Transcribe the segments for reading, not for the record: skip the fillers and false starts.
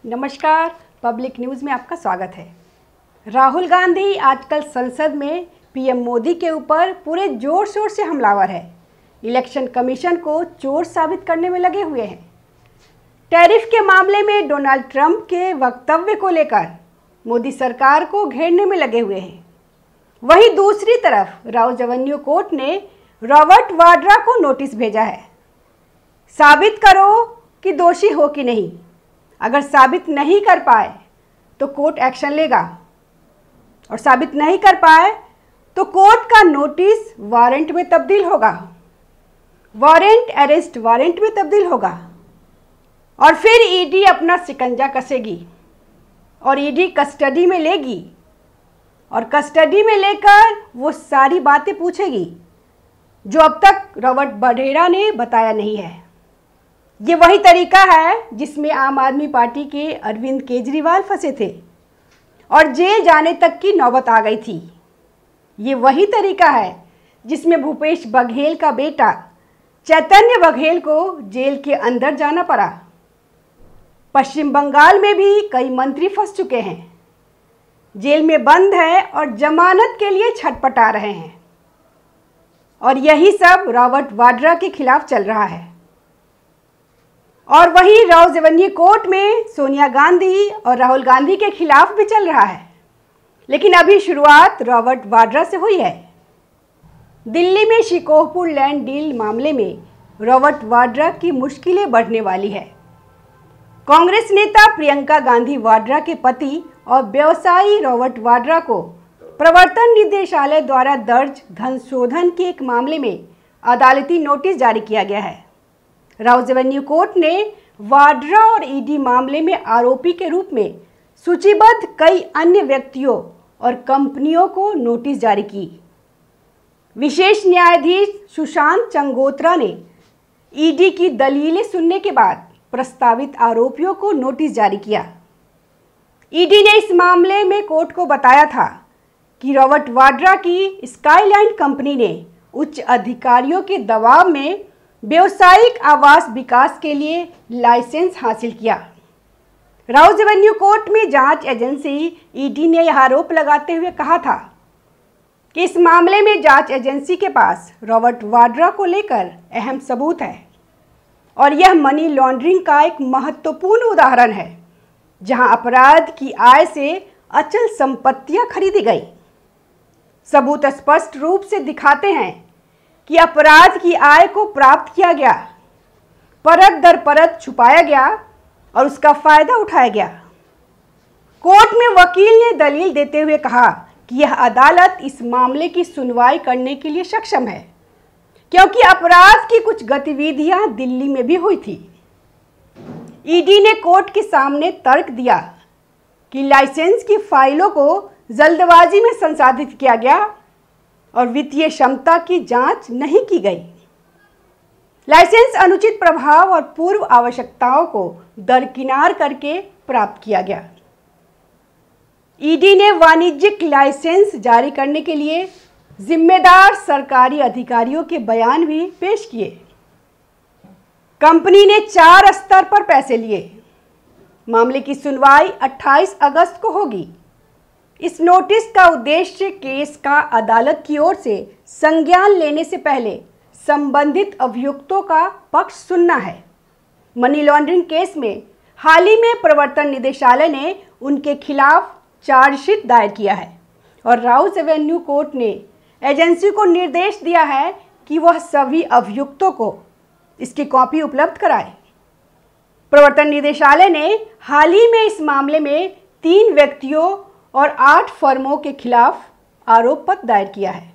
नमस्कार, public news में आपका स्वागत है। राहुल गांधी आजकल संसद में पीएम मोदी के ऊपर पूरे जोर शोर से हमलावर है। इलेक्शन कमीशन को चोर साबित करने में लगे हुए हैं। टैरिफ के मामले में डोनाल्ड ट्रंप के वक्तव्य को लेकर मोदी सरकार को घेरने में लगे हुए हैं। वहीं दूसरी तरफ राउस एवेन्यू कोर्ट ने रॉबर्ट वाड्रा को नोटिस भेजा है। साबित करो कि दोषी हो कि नहीं। अगर साबित नहीं कर पाए तो कोर्ट एक्शन लेगा और साबित नहीं कर पाए तो कोर्ट का नोटिस वारंट में तब्दील होगा, वारंट अरेस्ट वारंट में तब्दील होगा और फिर ईडी अपना शिकंजा कसेगी और ईडी कस्टडी में लेगी और कस्टडी में लेकर वो सारी बातें पूछेगी जो अब तक रॉबर्ट वाड्रा ने बताया नहीं है। ये वही तरीका है जिसमें आम आदमी पार्टी के अरविंद केजरीवाल फंसे थे और जेल जाने तक की नौबत आ गई थी। ये वही तरीका है जिसमें भूपेश बघेल का बेटा चैतन्य बघेल को जेल के अंदर जाना पड़ा। पश्चिम बंगाल में भी कई मंत्री फंस चुके हैं, जेल में बंद है और जमानत के लिए छटपटा रहे हैं और यही सब रॉबर्ट वाड्रा के खिलाफ चल रहा है। और वहीं राउस एवेन्यू कोर्ट में सोनिया गांधी और राहुल गांधी के खिलाफ भी चल रहा है, लेकिन अभी शुरुआत रॉबर्ट वाड्रा से हुई है। दिल्ली में शिकोहपुर लैंड डील मामले में रॉबर्ट वाड्रा की मुश्किलें बढ़ने वाली है। कांग्रेस नेता प्रियंका गांधी वाड्रा के पति और व्यवसायी रॉबर्ट वाड्रा को प्रवर्तन निदेशालय द्वारा दर्ज धन शोधन के एक मामले में अदालती नोटिस जारी किया गया है। राउस एवेन्यू कोर्ट ने वाड्रा और ईडी मामले में आरोपी के रूप में सूचीबद्ध कई अन्य व्यक्तियों और कंपनियों को नोटिस जारी की। विशेष न्यायाधीश सुशांत चंगोत्रा ने ईडी की दलीलें सुनने के बाद प्रस्तावित आरोपियों को नोटिस जारी किया। ईडी ने इस मामले में कोर्ट को बताया था कि रॉबर्ट वाड्रा की स्काईलाइन कंपनी ने उच्च अधिकारियों के दबाव में व्यावसायिक आवास विकास के लिए लाइसेंस हासिल किया। राउस एवेन्यू कोर्ट में जांच एजेंसी ईडी ने यह आरोप लगाते हुए कहा था कि इस मामले में जांच एजेंसी के पास रॉबर्ट वाड्रा को लेकर अहम सबूत है और यह मनी लॉन्ड्रिंग का एक महत्वपूर्ण उदाहरण है, जहां अपराध की आय से अचल संपत्तियां खरीदी गई। सबूत स्पष्ट रूप से दिखाते हैं कि अपराध की आय को प्राप्त किया गया, परत दर परत छुपाया गया और उसका फायदा उठाया गया। कोर्ट में वकील ने दलील देते हुए कहा कि यह अदालत इस मामले की सुनवाई करने के लिए सक्षम है क्योंकि अपराध की कुछ गतिविधियां दिल्ली में भी हुई थी। ईडी ने कोर्ट के सामने तर्क दिया कि लाइसेंस की फाइलों को जल्दबाजी में संसाधित किया गया और वित्तीय क्षमता की जांच नहीं की गई। लाइसेंस अनुचित प्रभाव और पूर्व आवश्यकताओं को दरकिनार करके प्राप्त किया गया। ईडी ने वाणिज्यिक लाइसेंस जारी करने के लिए जिम्मेदार सरकारी अधिकारियों के बयान भी पेश किए। कंपनी ने 4 स्तर पर पैसे लिए। मामले की सुनवाई 28 अगस्त को होगी। इस नोटिस का उद्देश्य केस का अदालत की ओर से संज्ञान लेने से पहले संबंधित अभियुक्तों का पक्ष सुनना है। मनी लॉन्ड्रिंग केस में हाल ही में प्रवर्तन निदेशालय ने उनके खिलाफ चार्जशीट दायर किया है और राउस एवेन्यू कोर्ट ने एजेंसी को निर्देश दिया है कि वह सभी अभियुक्तों को इसकी कॉपी उपलब्ध कराए। प्रवर्तन निदेशालय ने हाल ही में इस मामले में 3 व्यक्तियों और 8 फर्मों के खिलाफ आरोप पत्र दायर किया है।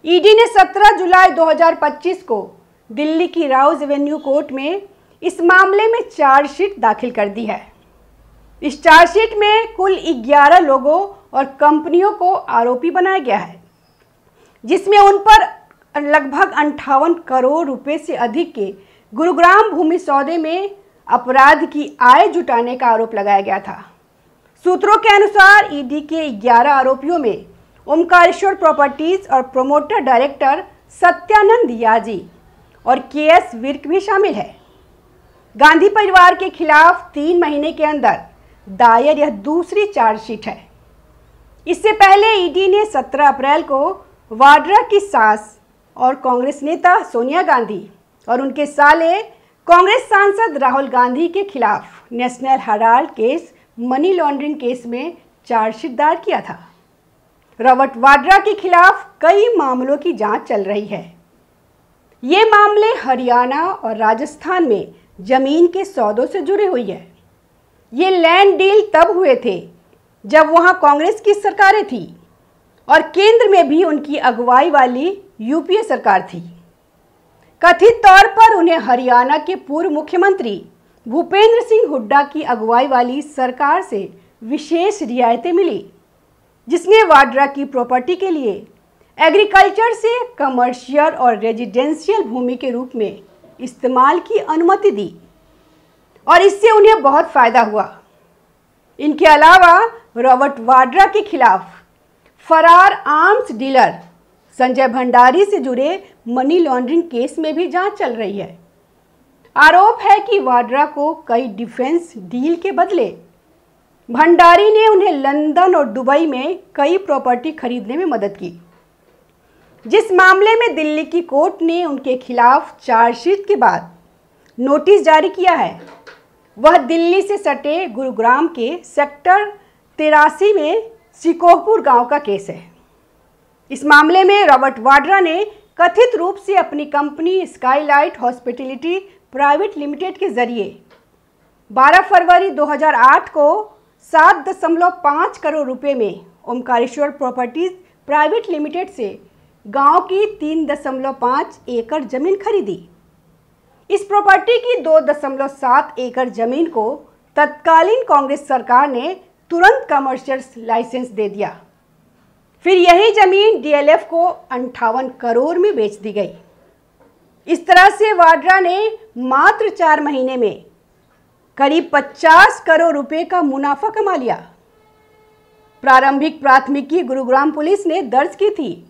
ईडी ने 17 जुलाई 2025 को दिल्ली की राउस एवेन्यू कोर्ट में इस मामले में चार्जशीट दाखिल कर दी है। इस चार्जशीट में कुल 11 लोगों और कंपनियों को आरोपी बनाया गया है, जिसमें उन पर लगभग 58 करोड़ रुपए से अधिक के गुरुग्राम भूमि सौदे में अपराध की आय जुटाने का आरोप लगाया गया था। सूत्रों के अनुसार ईडी के 11 आरोपियों में ओमकारेश्वर प्रॉपर्टीज और प्रोमोटर डायरेक्टर सत्यानंद याजी और केएस विर्क भी शामिल है। गांधी परिवार के खिलाफ 3 महीने के अंदर दायर यह दूसरी चार्जशीट है। इससे पहले ईडी ने 17 अप्रैल को वाड्रा की सास और कांग्रेस नेता सोनिया गांधी और उनके साले कांग्रेस सांसद राहुल गांधी के खिलाफ national Herald case money laundering case में चार्जशीट दायर किया था। रॉबर्ट वाड्रा के खिलाफ कई मामलों की जांच चल रही है। ये मामले हरियाणा और राजस्थान में जमीन के सौदों से जुड़े हुए हैं। ये लैंड डील तब हुए थे जब वहां कांग्रेस की सरकारें थी और केंद्र में भी उनकी अगुवाई वाली यूपीए सरकार थी। कथित तौर पर उन्हें हरियाणा के पूर्व मुख्यमंत्री भूपेंद्र सिंह हुड्डा की अगुवाई वाली सरकार से विशेष रियायतें मिली, जिसने वाड्रा की प्रॉपर्टी के लिए एग्रीकल्चर से कमर्शियल और रेजिडेंशियल भूमि के रूप में इस्तेमाल की अनुमति दी और इससे उन्हें बहुत फायदा हुआ। इनके अलावा रॉबर्ट वाड्रा के खिलाफ फरार आर्म्स डीलर संजय भंडारी से जुड़े मनी लॉन्ड्रिंग केस में भी जांच चल रही है। आरोप है कि वाड्रा को कई डिफेंस डील के बदले भंडारी ने उन्हें लंदन और दुबई में कई प्रॉपर्टी खरीदने में मदद की। जिस मामले में दिल्ली की कोर्ट ने उनके खिलाफ चार्जशीट के बाद नोटिस जारी किया है, वह दिल्ली से सटे गुरुग्राम के सेक्टर 83 में शिकोहपुर गांव का केस है। इस मामले में रॉबर्ट वाड्रा ने कथित रूप से अपनी company Skylight hospitality private limited के जरिए 12 फरवरी 2008 को 7.5 करोड़ रुपए में ओमकारेश्वर प्रॉपर्टीज प्राइवेट लिमिटेड से गांव की 3.5 एकड़ जमीन खरीदी। इस प्रॉपर्टी की 2.7 एकड़ जमीन को तत्कालीन कांग्रेस सरकार ने तुरंत कमर्शियल लाइसेंस दे दिया। फिर यही जमीन डीएलएफ को 58 करोड़ में बेच दी गई। इस तरह से वाड्रा ने मात्र 4 महीने में करीब 50 करोड़ रुपए का मुनाफा कमा लिया। प्रारंभिक प्राथमिकी गुरुग्राम पुलिस ने दर्ज की थी,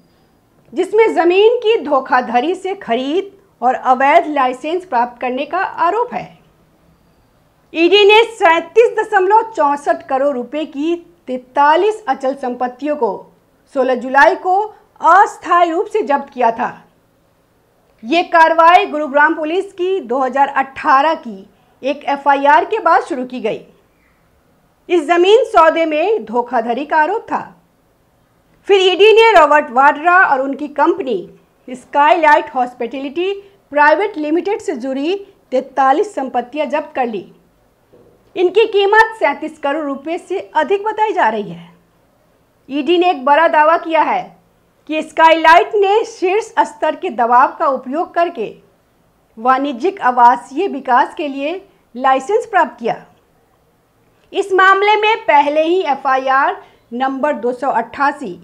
जिसमें जमीन की धोखाधड़ी से खरीद और अवैध लाइसेंस प्राप्त करने का आरोप है। ईडी ने 37.64 करोड़ रुपए की 43 अचल संपत्तियों को 16 जुलाई को अस्थायी रूप से जब्त किया था। ये कार्रवाई गुरुग्राम पुलिस की 2018 की एक एफआईआर के बाद शुरू की गई। इस जमीन सौदे में धोखाधड़ी का आरोप था। फिर ईडी ने रॉबर्ट वाड्रा और उनकी company Skylight hospitality private limited से जुड़ी 43 संपत्तियां जब्त कर ली। इनकी कीमत 37 करोड़ रुपए से अधिक बताई जा रही है। ईडी ने एक बड़ा दावा किया है कि स्काईलाइट ने शीर्ष स्तर के दबाव का उपयोग करके वाणिज्यिक आवासीय विकास के लिए लाइसेंस प्राप्त किया। इस मामले में पहले ही एफआईआर नंबर 288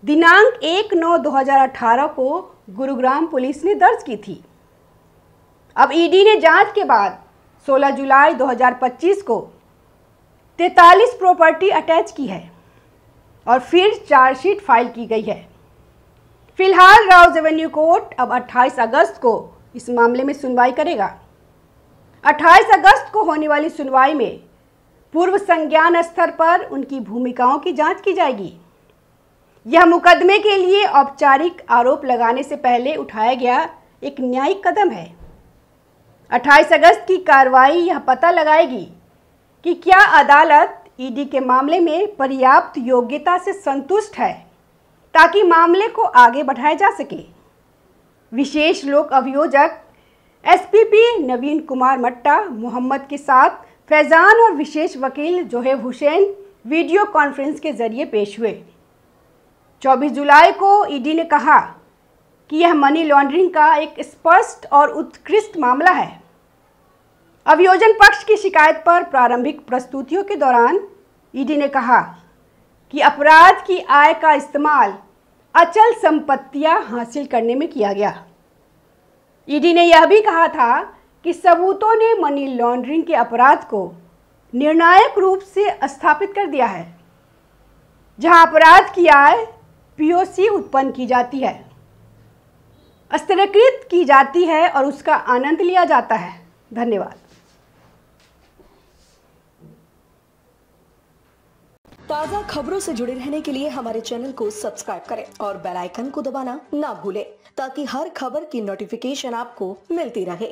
दिनांक 1/9/2018 को गुरुग्राम पुलिस ने दर्ज की थी। अब ईडी ने जांच के बाद 16 जुलाई 2025 को 43 प्रॉपर्टी अटैच की है और फिर चार्जशीट फाइल की गई है। फिलहाल राउज एवेन्यू कोर्ट अब 28 अगस्त को इस मामले में सुनवाई करेगा। 28 अगस्त को होने वाली सुनवाई में पूर्व संज्ञान स्तर पर उनकी भूमिकाओं की जांच की जाएगी। यह मुकदमे के लिए औपचारिक आरोप लगाने से पहले उठाया गया एक न्यायिक कदम है। 28 अगस्त की कार्रवाई यह पता लगाएगी कि क्या अदालत ईडी के मामले में पर्याप्त योग्यता से संतुष्ट है ताकि मामले को आगे बढ़ाया जा सके। विशेष लोक अभियोजक एसपीपी नवीन कुमार मट्टा मोहम्मद के साथ फैजान और विशेष वकील जोहेब हुसैन वीडियो कॉन्फ्रेंस के जरिए पेश हुए। 24 जुलाई को ईडी ने कहा कि यह मनी लॉन्ड्रिंग का एक स्पष्ट और उत्कृष्ट मामला है। अभियोजन पक्ष की शिकायत पर प्रारंभिक प्रस्तुतियों के दौरान ईडी ने कहा कि अपराध की आय का इस्तेमाल अचल संपत्तियां हासिल करने में किया गया। ईडी ने यह भी कहा था कि सबूतों ने मनी लॉन्ड्रिंग के अपराध को निर्णायक रूप से स्थापित कर दिया है, जहां अपराध की आय पीओसी उत्पन्न की जाती है, स्तरीकृत की जाती है और उसका आनंद लिया जाता है। धन्यवाद। ताज़ा खबरों से जुड़े रहने के लिए हमारे चैनल को सब्सक्राइब करें और बेल आइकन को दबाना ना भूलें, ताकि हर खबर की नोटिफिकेशन आपको मिलती रहे।